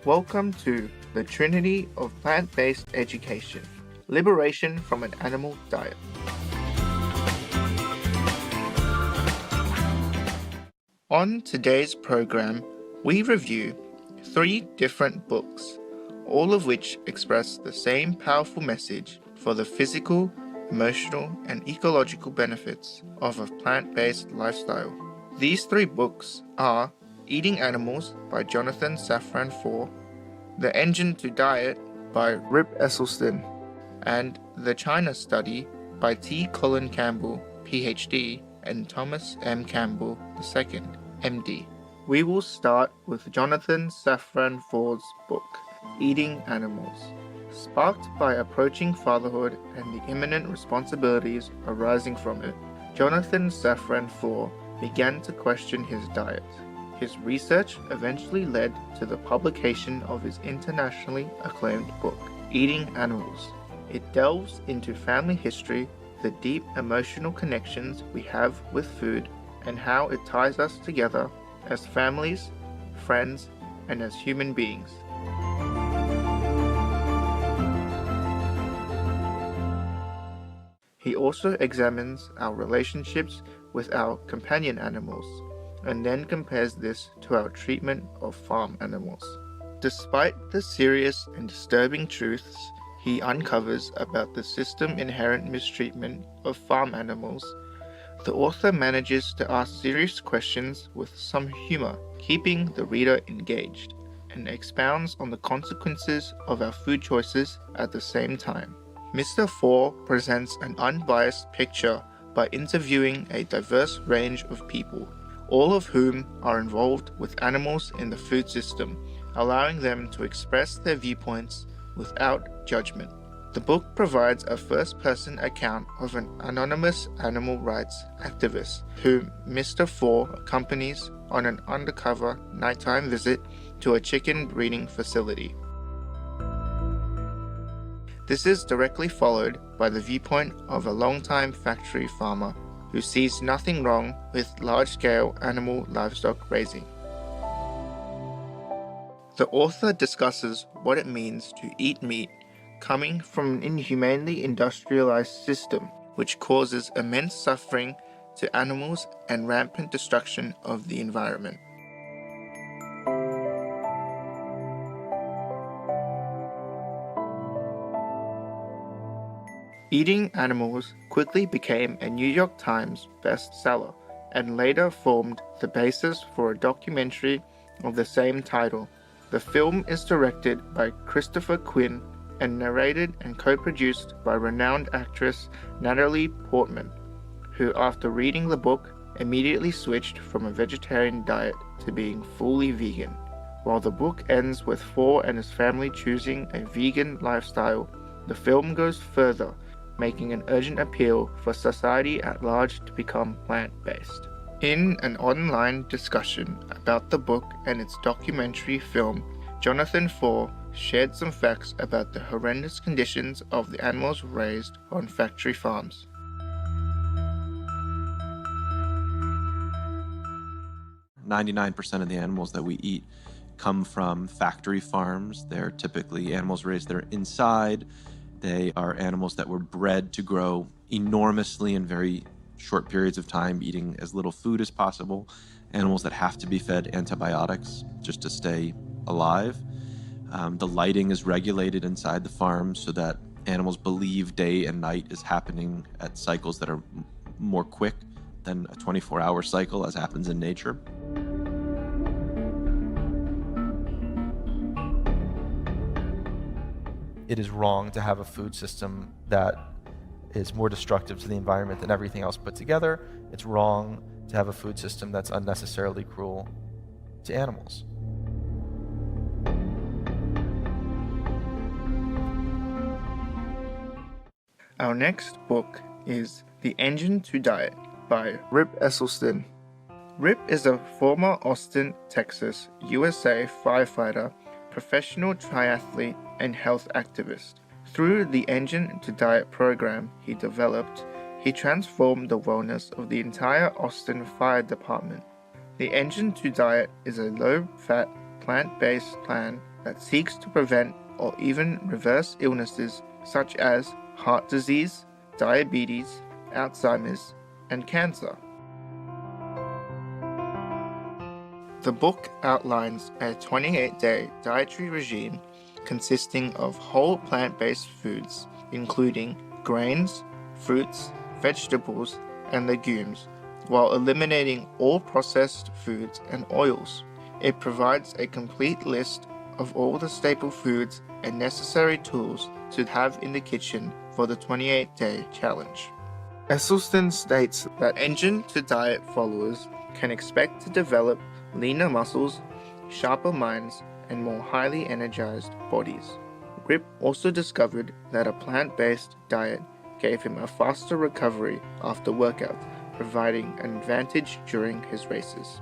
Welcome to the Trinity of Plant-Based Education, Liberation from an Animal Diet. On today's program, we review 3 different books, all of which express the same powerful message for the physical, emotional, and ecological benefits of a plant-based lifestyle. These 3 books are Eating Animals by Jonathan Safran Foer, The Engine to Diet by Rip Esselstyn, and The China Study by T. Colin Campbell, PhD, and Thomas M. Campbell II, MD. We will start with Jonathan Safran Foer's book, Eating Animals. Sparked by approaching fatherhood and the imminent responsibilities arising from it, Jonathan Safran Foer began to question his diet. His research eventually led to the publication of his internationally acclaimed book, Eating Animals. It delves into family history, the deep emotional connections we have with food, and how it ties us together as families, friends, and as human beings. He also examines our relationships with our companion animals, and then compares this to our treatment of farm animals. Despite the serious and disturbing truths he uncovers about the system-inherent mistreatment of farm animals, the author manages to ask serious questions with some humor, keeping the reader engaged, and expounds on the consequences of our food choices at the same time. Mr. Foer presents an unbiased picture by interviewing a diverse range of people, all of whom are involved with animals in the food system, allowing them to express their viewpoints without judgment. The book provides a first-person account of an anonymous animal rights activist whom Mr. Foer accompanies on an undercover nighttime visit to a chicken breeding facility. This is directly followed by the viewpoint of a longtime factory farmer who sees nothing wrong with large-scale animal livestock raising. The author discusses what it means to eat meat coming from an inhumanely industrialized system which causes immense suffering to animals and rampant destruction of the environment. Eating Animals quickly became a New York Times bestseller and later formed the basis for a documentary of the same title. The film is directed by Christopher Quinn and narrated and co-produced by renowned actress Natalie Portman, who after reading the book immediately switched from a vegetarian diet to being fully vegan. While the book ends with Foer and his family choosing a vegan lifestyle, the film goes further, making an urgent appeal for society at large to become plant-based. In an online discussion about the book and its documentary film, Jonathan Foer shared some facts about the horrendous conditions of the animals raised on factory farms. 99% of the animals that we eat come from factory farms. They're typically animals raised there inside. They are animals that were bred to grow enormously in very short periods of time, eating as little food as possible. Animals that have to be fed antibiotics just to stay alive. The lighting is regulated inside the farm so that animals believe day and night is happening at cycles that are more quick than a 24-hour cycle as happens in nature. It is wrong to have a food system that is more destructive to the environment than everything else put together. It's wrong to have a food system that's unnecessarily cruel to animals. Our next book is The Engine to Diet by Rip Esselstyn. Rip is a former Austin, Texas, USA firefighter, professional triathlete, and health activist. Through the Engine to Diet program he developed, he transformed the wellness of the entire Austin Fire Department. The Engine to Diet is a low-fat, plant-based plan that seeks to prevent or even reverse illnesses such as heart disease, diabetes, Alzheimer's, and cancer. The book outlines a 28-day dietary regime consisting of whole plant-based foods, including grains, fruits, vegetables, and legumes, while eliminating all processed foods and oils. It provides a complete list of all the staple foods and necessary tools to have in the kitchen for the 28-day challenge. Esselstyn states that Engine to Diet followers can expect to develop leaner muscles, sharper minds, and more highly energized bodies. Rip also discovered that a plant-based diet gave him a faster recovery after workouts, providing an advantage during his races.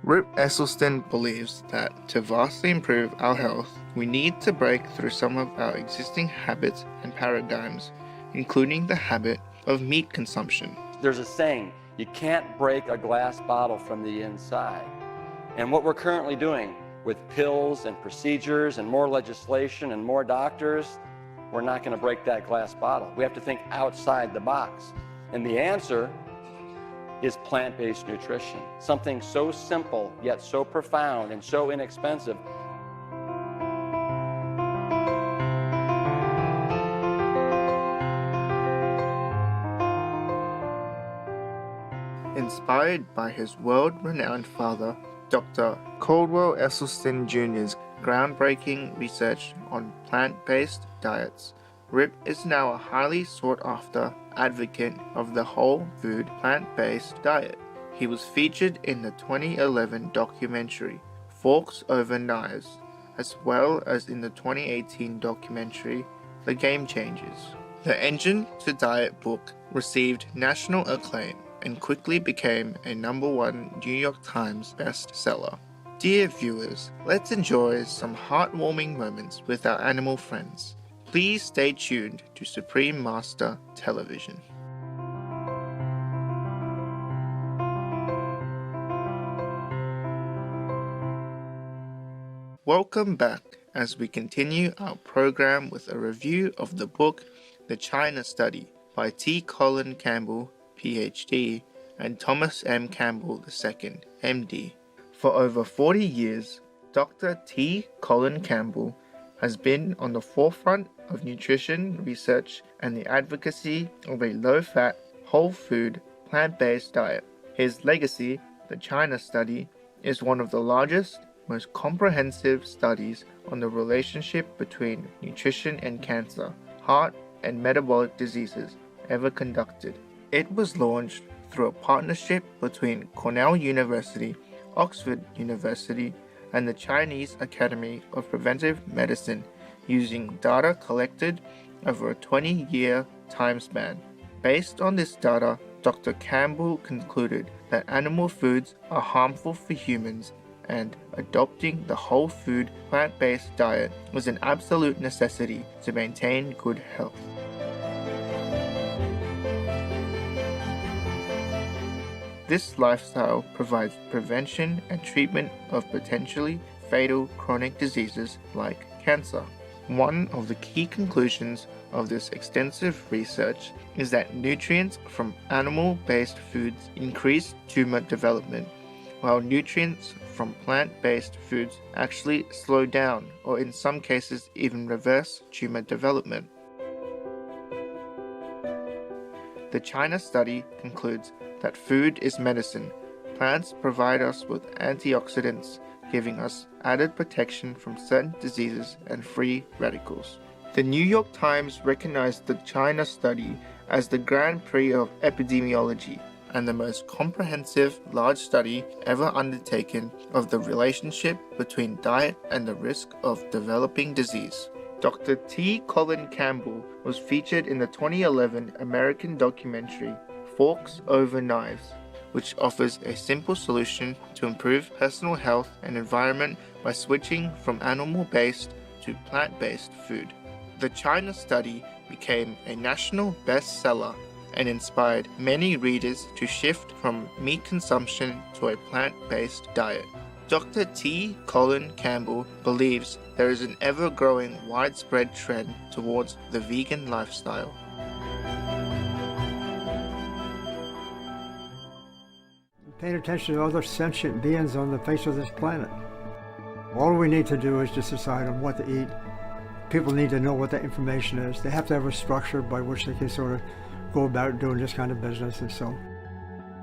Rip Esselstyn believes that to vastly improve our health, we need to break through some of our existing habits and paradigms, including the habit of meat consumption. There's a saying, you can't break a glass bottle from the inside. And what we're currently doing with pills and procedures and more legislation and more doctors, we're not going to break that glass bottle. We have to think outside the box. And the answer is plant-based nutrition. Something so simple, yet so profound and so inexpensive. Inspired by his world-renowned father, Dr. Caldwell Esselstyn Jr.'s groundbreaking research on plant-based diets, Rip is now a highly sought-after advocate of the whole food plant-based diet. He was featured in the 2011 documentary Forks Over Knives, as well as in the 2018 documentary The Game Changers. The Engine to Diet book received national acclaim and quickly became a #1 New York Times bestseller. Dear viewers, let's enjoy some heartwarming moments with our animal friends. Please stay tuned to Supreme Master Television. Welcome back as we continue our program with a review of the book The China Study by T. Colin Campbell, PhD, and Thomas M. Campbell II, MD. For over 40 years, Dr. T. Colin Campbell has been on the forefront of nutrition research and the advocacy of a low-fat, whole-food, plant-based diet. His legacy, the China Study, is one of the largest, most comprehensive studies on the relationship between nutrition and cancer, heart, and metabolic diseases ever conducted. It was launched through a partnership between Cornell University, Oxford University, and the Chinese Academy of Preventive Medicine, using data collected over a 20-year time span. Based on this data, Dr. Campbell concluded that animal foods are harmful for humans, and adopting the whole food plant-based diet was an absolute necessity to maintain good health. This lifestyle provides prevention and treatment of potentially fatal chronic diseases like cancer. One of the key conclusions of this extensive research is that nutrients from animal-based foods increase tumor development, while nutrients from plant-based foods actually slow down or in some cases even reverse tumor development. The China Study concludes that food is medicine. Plants provide us with antioxidants, giving us added protection from certain diseases and free radicals. The New York Times recognized the China Study as the Grand Prix of epidemiology and the most comprehensive large study ever undertaken of the relationship between diet and the risk of developing disease. Dr. T. Colin Campbell was featured in the 2011 American documentary Forks Over Knives, which offers a simple solution to improve personal health and environment by switching from animal-based to plant-based food. The China Study became a national bestseller and inspired many readers to shift from meat consumption to a plant-based diet. Dr. T. Colin Campbell believes there is an ever-growing widespread trend towards the vegan lifestyle. Paying attention to other sentient beings on the face of this planet. All we need to do is just decide on what to eat. People need to know what that information is. They have to have a structure by which they can sort of go about doing this kind of business. And so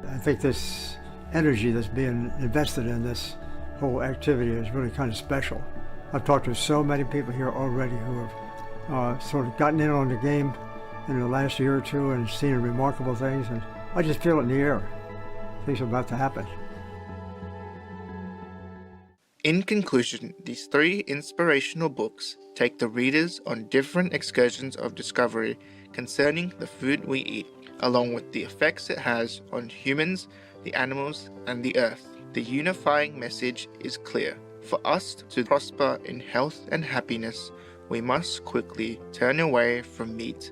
I think this energy that's being invested in this whole activity is really kind of special. I've talked to so many people here already who have sort of gotten in on the game in the last year or two and seen remarkable things, and I just feel it in the air. Things are about to happen. In conclusion, these three inspirational books take the readers on different excursions of discovery concerning the food we eat, along with the effects it has on humans, the animals, and the earth. The unifying message is clear. For us to prosper in health and happiness, we must quickly turn away from meat,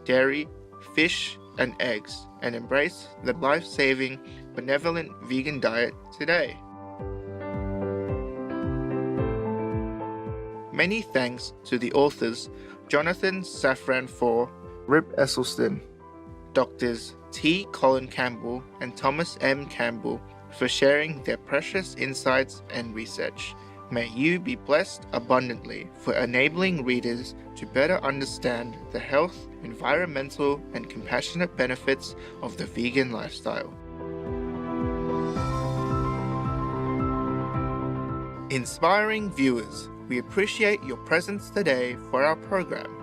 dairy, fish, and eggs, and embrace the life-saving, benevolent vegan diet today. Many thanks to the authors Jonathan Safran Foer, Rip Esselstyn, Doctors T. Colin Campbell and Thomas M. Campbell for sharing their precious insights and research. May you be blessed abundantly for enabling readers to better understand the health, environmental, and compassionate benefits of the vegan lifestyle. Inspiring viewers, we appreciate your presence today for our program.